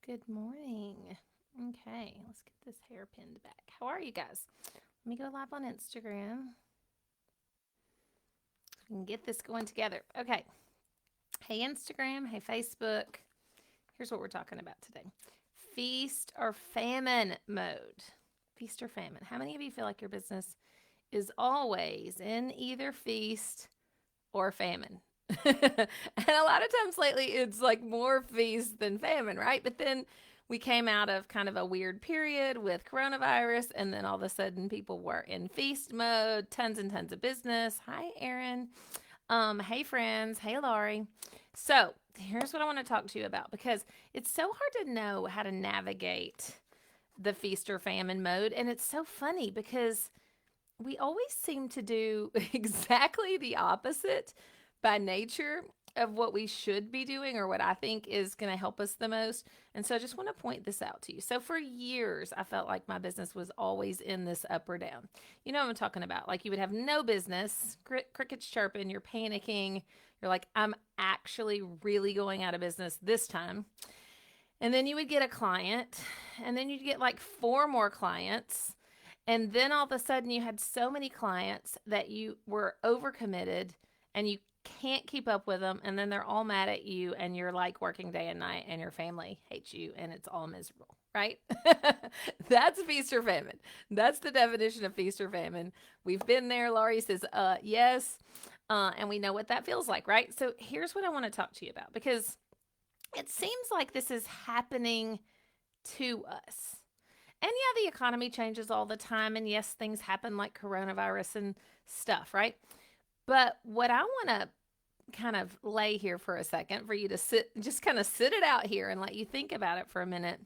Good morning. Okay, let's get this hair pinned back. How are you guys? Let me go live on Instagram. We can get this going together. Okay. Hey, Instagram. Hey, Facebook. Here's what we're talking about today: feast or famine mode. Feast or famine. How many of you feel like your business is always in either feast or famine? And a lot of times lately, it's like more feast than famine, right? But then we came out of kind of a weird period with coronavirus, and then all of a sudden, people were in feast mode, tons and tons of business. Hi, Erin. Hey, friends. Hey, Laurie. So, here's what I want to talk to you about because it's so hard to know how to navigate the feast or famine mode. And it's so funny because we always seem to do exactly the opposite by nature of what we should be doing or what I think is going to help us the most. And so I just want to point this out to you. So for years, I felt like my business was always in this up or down. You know what I'm talking about? Like you would have no business, crickets chirping, you're panicking. You're like, I'm actually really going out of business this time. And then you would get a client, and then you'd get like four more clients. And then all of a sudden, you had so many clients that you were overcommitted and you can't keep up with them. And then they're all mad at you, and you're like working day and night, and your family hates you, and it's all miserable, right? That's feast or famine. That's the definition of feast or famine. We've been there. Laurie says, yes. And we know what that feels like, right? So here's what I want to talk to you about because it seems like this is happening to us. And yeah, the economy changes all the time. And yes, things happen like coronavirus and stuff, right? But what I want to kind of lay here for a second for you to just kind of sit it out here and let you think about it for a minute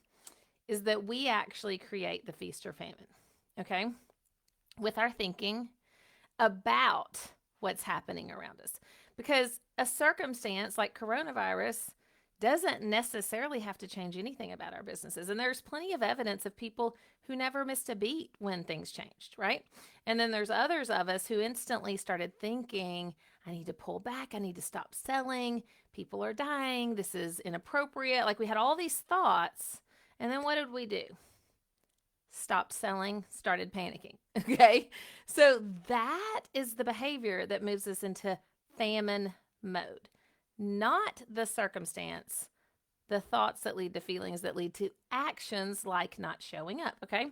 is that we actually create the feast or famine, okay? With our thinking about what's happening around us. Because a circumstance like coronavirus doesn't necessarily have to change anything about our businesses. And there's plenty of evidence of people who never missed a beat when things changed, right? And then there's others of us who instantly started thinking, I need to pull back, I need to stop selling, people are dying, this is inappropriate. Like we had all these thoughts. And then what did we do? Stopped selling, started panicking. Okay. So that is the behavior that moves us into famine mode, not the circumstance, the thoughts that lead to feelings that lead to actions like not showing up. Okay.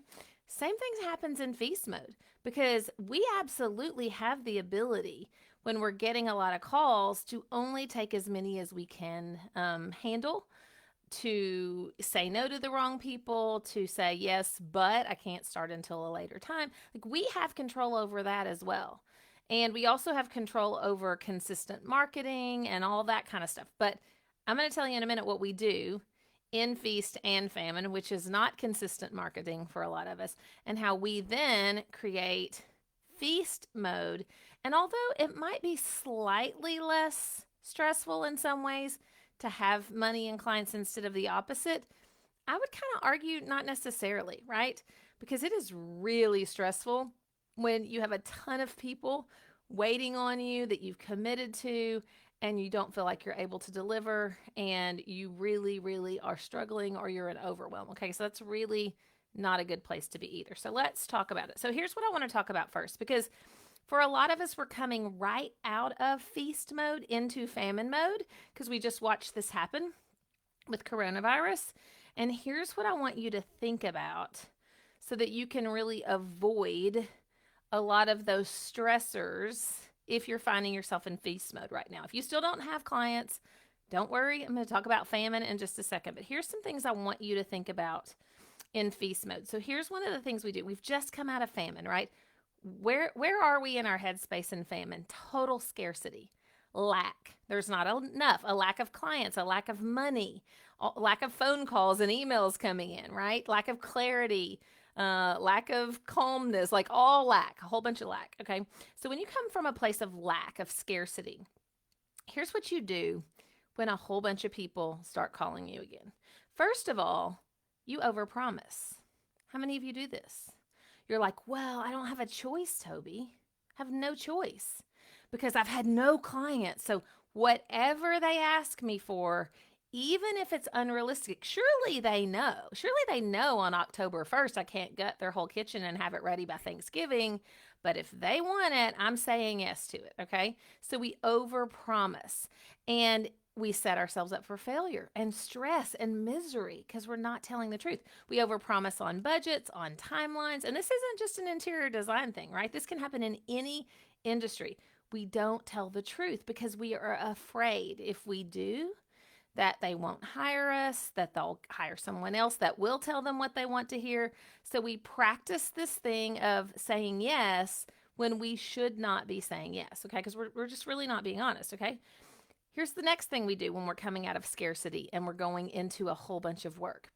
Same thing happens in feast mode because we absolutely have the ability when we're getting a lot of calls to only take as many as we can handle, to say no to the wrong people, to say yes, but I can't start until a later time. Like we have control over that as well. And we also have control over consistent marketing and all that kind of stuff. But I'm going to tell you in a minute what we do in feast and famine, which is not consistent marketing for a lot of us, and how we then create feast mode. And although it might be slightly less stressful in some ways, to have money and clients instead of the opposite, I would kind of argue not necessarily, right? Because it is really stressful when you have a ton of people waiting on you that you've committed to and you don't feel like you're able to deliver and you really, really are struggling or you're in overwhelm. Okay, so that's really not a good place to be either. So let's talk about it. So here's what I want to talk about first because for a lot of us, we're coming right out of feast mode into famine mode because we just watched this happen with coronavirus. And here's what I want you to think about so that you can really avoid a lot of those stressors if you're finding yourself in feast mode right now. If you still don't have clients, don't worry. I'm going to talk about famine in just a second. But here's some things I want you to think about in feast mode. So here's one of the things we do. We've just come out of famine, right? Where are we in our headspace in famine? Total scarcity, lack. There's not enough, a lack of clients, a lack of money, a lack of phone calls and emails coming in, right? Lack of clarity, lack of calmness, like all lack, a whole bunch of lack. Okay. So when you come from a place of lack, of scarcity, here's what you do when a whole bunch of people start calling you again. First of all, you overpromise. How many of you do this? You're like, well, I don't have a choice, Toby. I have no choice because I've had no clients. So whatever they ask me for even if it's unrealistic, surely they know. Surely they know on October 1st I can't gut their whole kitchen and have it ready by Thanksgiving. But if they want it, I'm saying yes to it. Okay. So we overpromise and we set ourselves up for failure and stress and misery because we're not telling the truth. We overpromise on budgets, on timelines. And this isn't just an interior design thing, right? This can happen in any industry. We don't tell the truth because we are afraid if we do, that they won't hire us, that they'll hire someone else that will tell them what they want to hear. So we practice this thing of saying yes when we should not be saying yes, okay? Because we're just really not being honest, okay? Here's the next thing we do when we're coming out of scarcity and we're going into a whole bunch of work.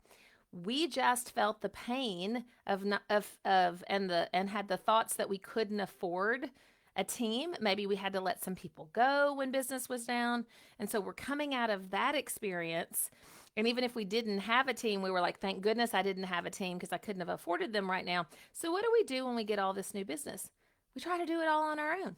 We just felt the pain and had the thoughts that we couldn't afford a team. Maybe we had to let some people go when business was down. And so we're coming out of that experience. And even if we didn't have a team, we were like, thank goodness I didn't have a team because I couldn't have afforded them right now. So what do we do when we get all this new business? We try to do it all on our own,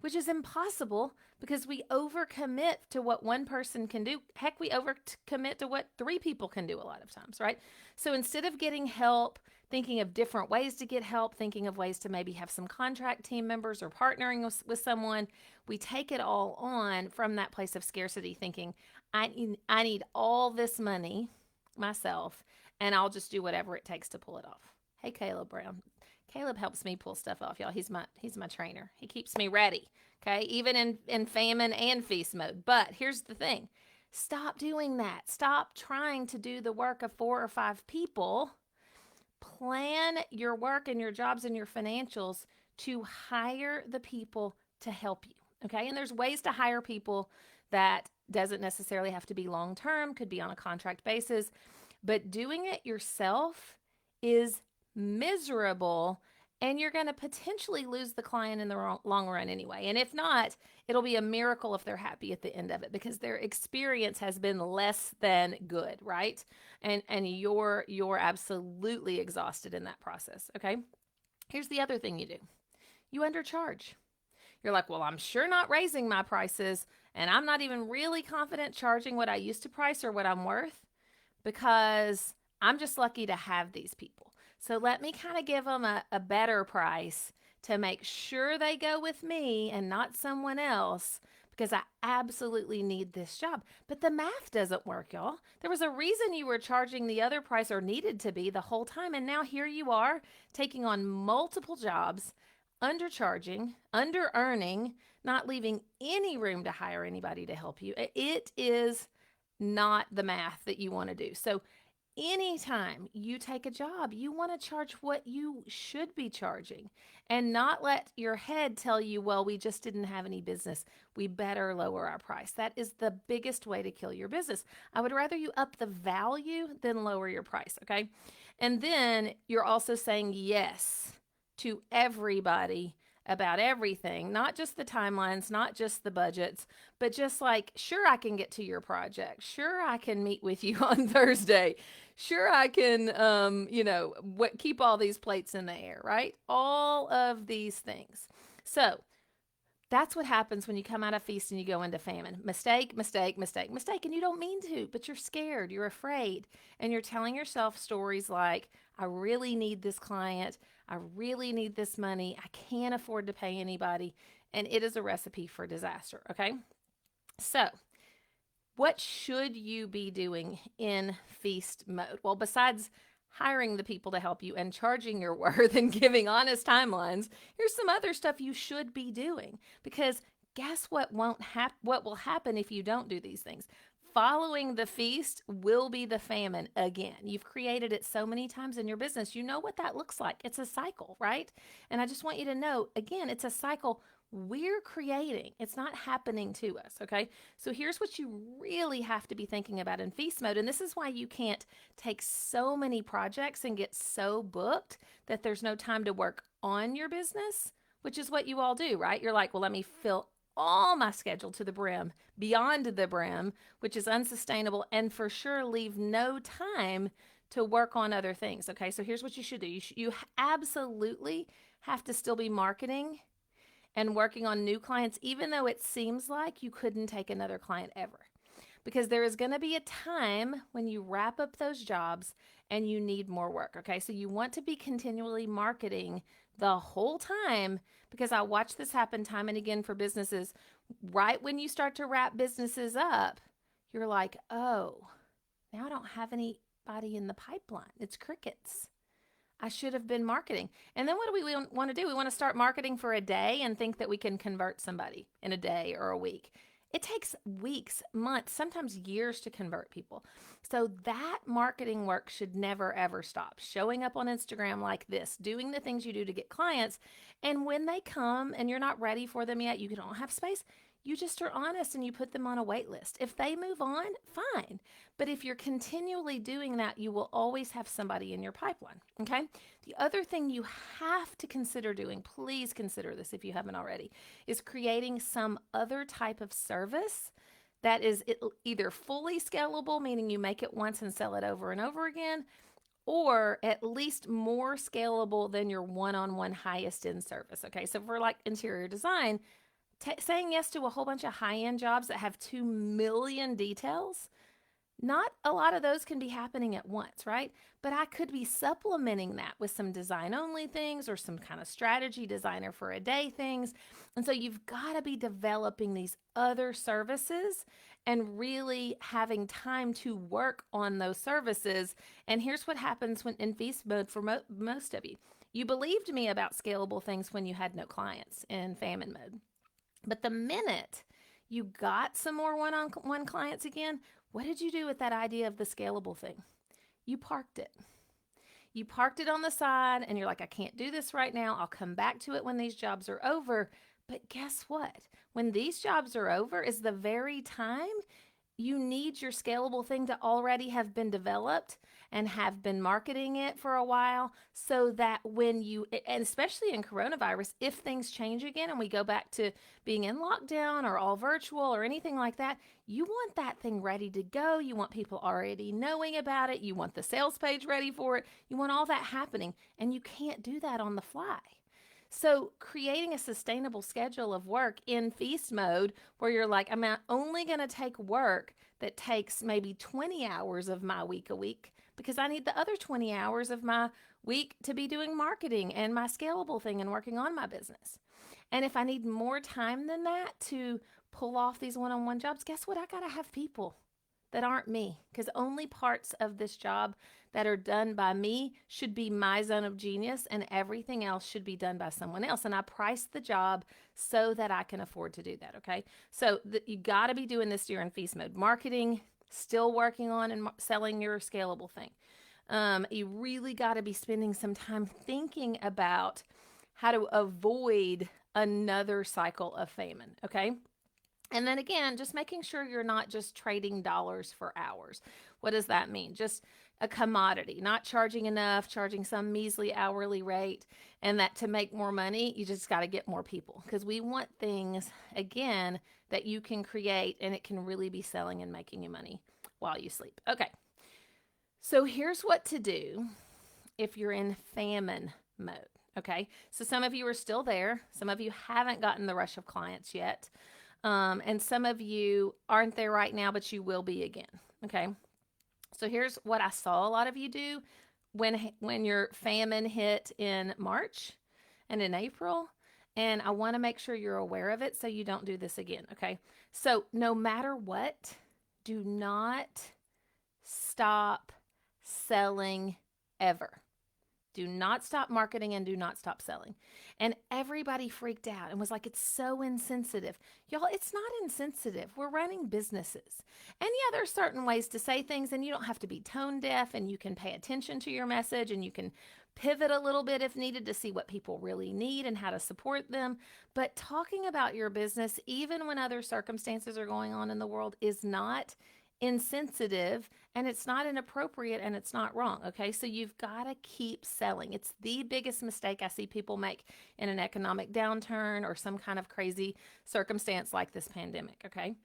which is impossible because we overcommit to what one person can do. Heck, we overcommit to what 3 people can do a lot of times, right? So instead of getting help, thinking of different ways to get help, thinking of ways to maybe have some contract team members or partnering with someone, we take it all on from that place of scarcity, thinking, I need all this money myself, and I'll just do whatever it takes to pull it off. Hey, Caleb Brown. Caleb helps me pull stuff off, y'all. He's my trainer. He keeps me ready, okay, even in famine and feast mode. But here's the thing. Stop doing that. Stop trying to do the work of 4 or 5 people. Plan your work and your jobs and your financials to hire the people to help you, okay? And there's ways to hire people that doesn't necessarily have to be long-term, could be on a contract basis, but doing it yourself is miserable, and you're going to potentially lose the client in the long run anyway. And if not, it'll be a miracle if they're happy at the end of it because their experience has been less than good, right? And you're absolutely exhausted in that process, okay? Here's the other thing you do. You undercharge. You're like, well, I'm sure not raising my prices, and I'm not even really confident charging what I used to price or what I'm worth because I'm just lucky to have these people. So let me kind of give them a better price to make sure they go with me and not someone else because I absolutely need this job. But the math doesn't work, y'all. There was a reason you were charging the other price or needed to be the whole time. And now here you are taking on multiple jobs, undercharging, under-earning, not leaving any room to hire anybody to help you. It is not the math that you want to do. So anytime you take a job, you want to charge what you should be charging and not let your head tell you, well, we just didn't have any business. We better lower our price. That is the biggest way to kill your business. I would rather you up the value than lower your price, okay? And then you're also saying yes to everybody about everything, not just the timelines, not just the budgets, but just like, sure, I can get to your project. Sure, I can meet with you on Thursday. Sure, I can, keep all these plates in the air, right? All of these things. So that's what happens when you come out of feast and you go into famine. Mistake, mistake, mistake, mistake. And you don't mean to, but you're scared, you're afraid. And you're telling yourself stories like, I really need this client. I really need this money. I can't afford to pay anybody. And it is a recipe for disaster, okay? So what should you be doing in feast mode? Well, besides hiring the people to help you and charging your worth and giving honest timelines, here's some other stuff you should be doing. Because guess what what will happen if you don't do these things? Following the feast will be the famine again. You've created it so many times in your business. You know what that looks like. It's a cycle, right? And I just want you to know, again, it's a cycle we're creating. It's not happening to us, okay? So here's what you really have to be thinking about in feast mode. And this is why you can't take so many projects and get so booked that there's no time to work on your business, which is what you all do, right? You're like, well, let me fill all my schedule to the brim, beyond the brim, which is unsustainable, and for sure leave no time to work on other things, okay? So here's what you should do. You absolutely have to still be marketing and working on new clients, even though it seems like you couldn't take another client ever. because there is going to be a time when you wrap up those jobs and you need more work. Okay. So you want to be continually marketing the whole time, because I watch this happen time and again for businesses. Right when you start to wrap businesses up, you're like, oh, now I don't have anybody in the pipeline. It's crickets. I should have been marketing. And then what do we want to do? We want to start marketing for a day and think that we can convert somebody in a day or a week. It takes weeks, months, sometimes years to convert people. So that marketing work should never, ever stop. Showing up on Instagram like this, doing the things you do to get clients. And when they come and you're not ready for them yet, you don't have space, you just are honest and you put them on a wait list. If they move on, fine. But if you're continually doing that, you will always have somebody in your pipeline. Okay. The other thing you have to consider doing, please consider this if you haven't already, is creating some other type of service that is either fully scalable, meaning you make it once and sell it over and over again, or at least more scalable than your one-on-one highest end service. Okay. So for like interior design, saying yes to a whole bunch of high-end jobs that have 2 million details, not a lot of those can be happening at once, right? But I could be supplementing that with some design-only things or some kind of strategy designer for a day things. And so you've got to be developing these other services and really having time to work on those services. And here's what happens when in feast mode for most of you. You believed me about scalable things when you had no clients in famine mode. But the minute you got some more one-on-one clients again, what did you do with that idea of the scalable thing? You parked it. You parked it on the side and you're like, I can't do this right now. I'll come back to it when these jobs are over. But guess what? When these jobs are over is the very time you need your scalable thing to already have been developed and have been marketing it for a while, so that when you, and especially in coronavirus, if things change again and we go back to being in lockdown or all virtual or anything like that, you want that thing ready to go. You want people already knowing about it. You want the sales page ready for it. You want all that happening, and you can't do that on the fly. So creating a sustainable schedule of work in feast mode where you're like, I'm only going to take work that takes maybe 20 hours of my week a week, because I need the other 20 hours of my week to be doing marketing and my scalable thing and working on my business. And if I need more time than that to pull off these one-on-one jobs, guess what? I got to have people that aren't me, because only parts of this job that are done by me should be my zone of genius, and everything else should be done by someone else. And I price the job so that I can afford to do that. Okay. So you got to be doing this during feast mode. Marketing, still working on and selling your scalable thing. You really got to be spending some time thinking about how to avoid another cycle of famine. Okay. And then again, just making sure you're not just trading dollars for hours. What does that mean? Just a commodity, not charging enough, charging some measly hourly rate, and that to make more money, you just got to get more people, because we want things, again, that you can create and it can really be selling and making you money while you sleep. Okay, so here's what to do if you're in famine mode. Okay, so some of you are still there. Some of you haven't gotten the rush of clients yet. And some of you aren't there right now, but you will be again. Okay. So here's what I saw a lot of you do when your famine hit in March and in April. And I want to make sure you're aware of it so you don't do this again. Okay. So no matter what, do not stop selling ever. Do not stop marketing and do not stop selling. And everybody freaked out and was like, it's so insensitive. Y'all, it's not insensitive. We're running businesses. And yeah, there's certain ways to say things, and you don't have to be tone deaf, and you can pay attention to your message, and you can pivot a little bit if needed to see what people really need and how to support them. But talking about your business, even when other circumstances are going on in the world, is not insensitive, and it's not inappropriate, and it's not wrong. Okay. So you've got to keep selling. It's the biggest mistake I see people make in an economic downturn or some kind of crazy circumstance like this pandemic. Okay.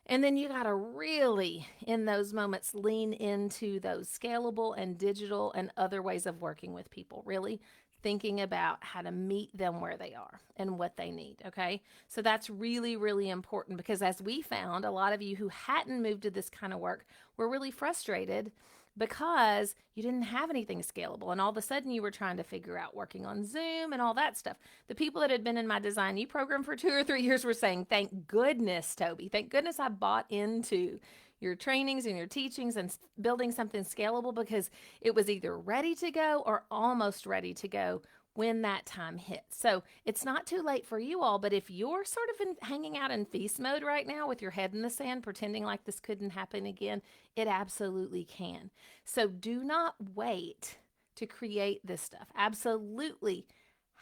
And then you got to really, in those moments, lean into those scalable and digital and other ways of working with people. Really thinking about how to meet them where they are and what they need. Okay. So that's really, really important because as we found, a lot of you who hadn't moved to this kind of work were really frustrated because you didn't have anything scalable. And all of a sudden you were trying to figure out working on Zoom and all that stuff. The people that had been in my Design You program for 2 or 3 years were saying, thank goodness, Toby, thank goodness I bought into your trainings and your teachings and building something scalable because it was either ready to go or almost ready to go when that time hit. So it's not too late for you all, but if you're sort of hanging out in feast mode right now with your head in the sand, pretending like this couldn't happen again, it absolutely can. So do not wait to create this stuff. Absolutely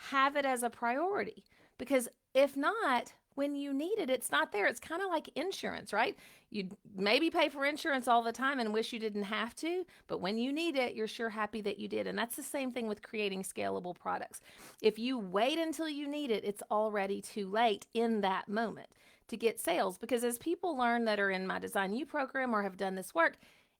have it as a priority because if not, when you need it, it's not there. It's kind of like insurance, right? You maybe pay for insurance all the time and wish you didn't have to, but when you need it, you're sure happy that you did. And that's the same thing with creating scalable products. If you wait until you need it, it's already too late in that moment to get sales. Because as people learn that are in my Design You program or have done this work,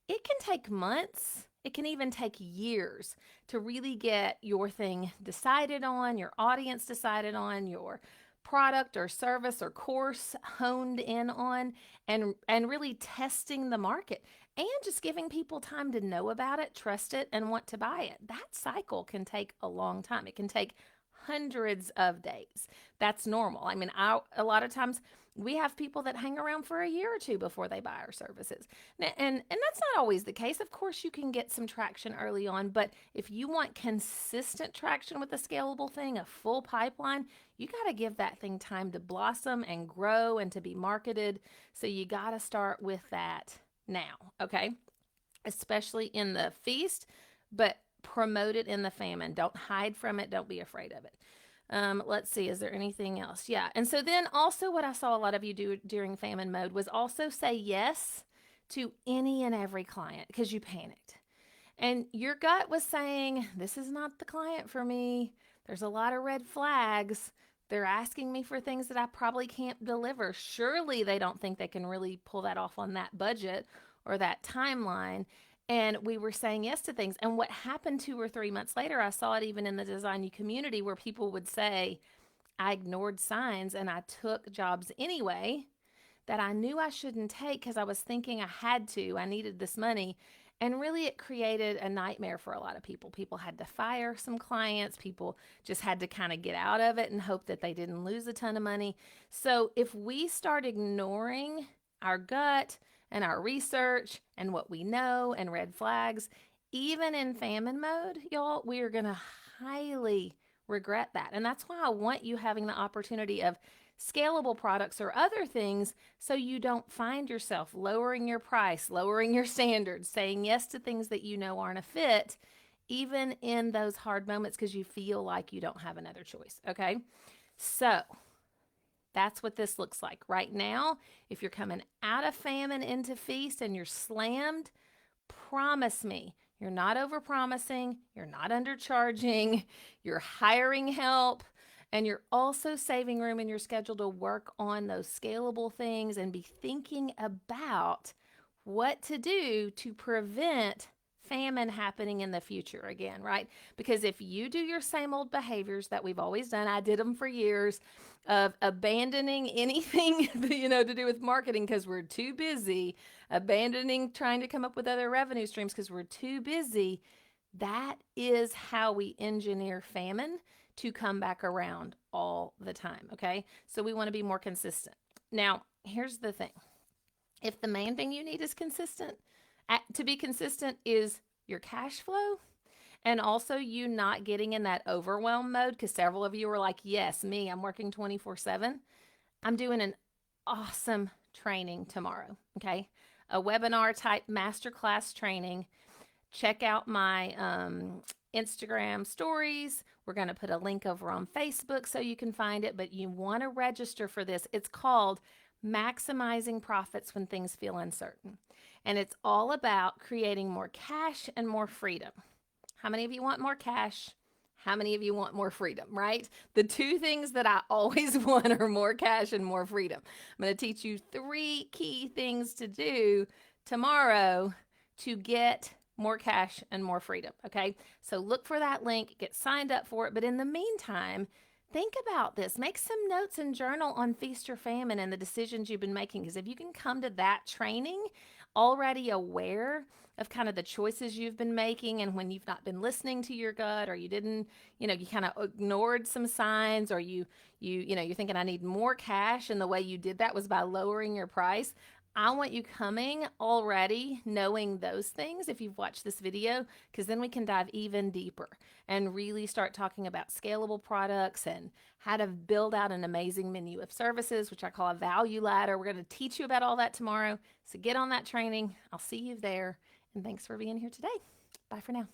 it can take months. It can even take years to really get your thing decided on, your audience decided on, your product or service or course honed in on, and really testing the market and just giving people time to know about it, trust it, and want to buy it. That cycle can take a long time. It can take hundreds of days. That's normal. I mean, a lot of times we have people that hang around for a year or two before they buy our services. And that's not always the case. Of course, you can get some traction early on, but if you want consistent traction with a scalable thing, a full pipeline, you got to give that thing time to blossom and grow and to be marketed. So you got to start with that now, okay? Especially in the feast, but promote it in the famine. Don't hide from it. Don't be afraid of it. Let's see, is there anything else? Yeah. And so then also what I saw a lot of you do during famine mode was also say yes to any and every client because you panicked. And your gut was saying, this is not the client for me. There's a lot of red flags. They're asking me for things that I probably can't deliver. Surely they don't think they can really pull that off on that budget or that timeline. And we were saying yes to things. And what happened 2 or 3 months later, I saw it even in the Design You community where people would say, I ignored signs and I took jobs anyway that I knew I shouldn't take because I was thinking I had to. I needed this money. And really, it created a nightmare for a lot of people. People had to fire some clients. People just had to kind of get out of it and hope that they didn't lose a ton of money. So if we start ignoring our gut and our research and what we know and red flags, even in famine mode, y'all, we are going to highly regret that. And that's why I want you having the opportunity of scalable products or other things so you don't find yourself lowering your price, lowering your standards, saying yes to things that you know aren't a fit, even in those hard moments because you feel like you don't have another choice, okay? So that's what this looks like. Right now, if you're coming out of famine into feast and you're slammed, promise me you're not overpromising, you're not undercharging, you're hiring help, and you're also saving room in your schedule to work on those scalable things and be thinking about what to do to prevent famine happening in the future again, right? Because if you do your same old behaviors that we've always done, I did them for years, of abandoning anything, to do with marketing because we're too busy, abandoning trying to come up with other revenue streams because we're too busy, that is how we engineer famine to come back around all the time, okay? So we want to be more consistent. Now, here's the thing. If the main thing you need is to be consistent is your cash flow, and also you not getting in that overwhelm mode, because several of you are like, yes, me, I'm working 24/7. I'm doing an awesome training tomorrow, okay? A webinar type masterclass training. Check out my Instagram stories. We're going to put a link over on Facebook so you can find it, but you want to register for this. It's called Maximizing Profits When Things Feel Uncertain. And it's all about creating more cash and more freedom. How many of you want more cash? How many of you want more freedom, right? The two things that I always want are more cash and more freedom. I'm going to teach you 3 key things to do tomorrow to get more cash, and more freedom. Okay. So look for that link, get signed up for it. But in the meantime, think about this. Make some notes and journal on feast or famine and the decisions you've been making. Because if you can come to that training already aware of kind of the choices you've been making, and when you've not been listening to your gut, or you didn't, you kind of ignored some signs, or you're thinking I need more cash, and the way you did that was by lowering your price. I want you coming already knowing those things if you've watched this video, because then we can dive even deeper and really start talking about scalable products and how to build out an amazing menu of services, which I call a value ladder. We're going to teach you about all that tomorrow. So get on that training. I'll see you there. And thanks for being here today. Bye for now.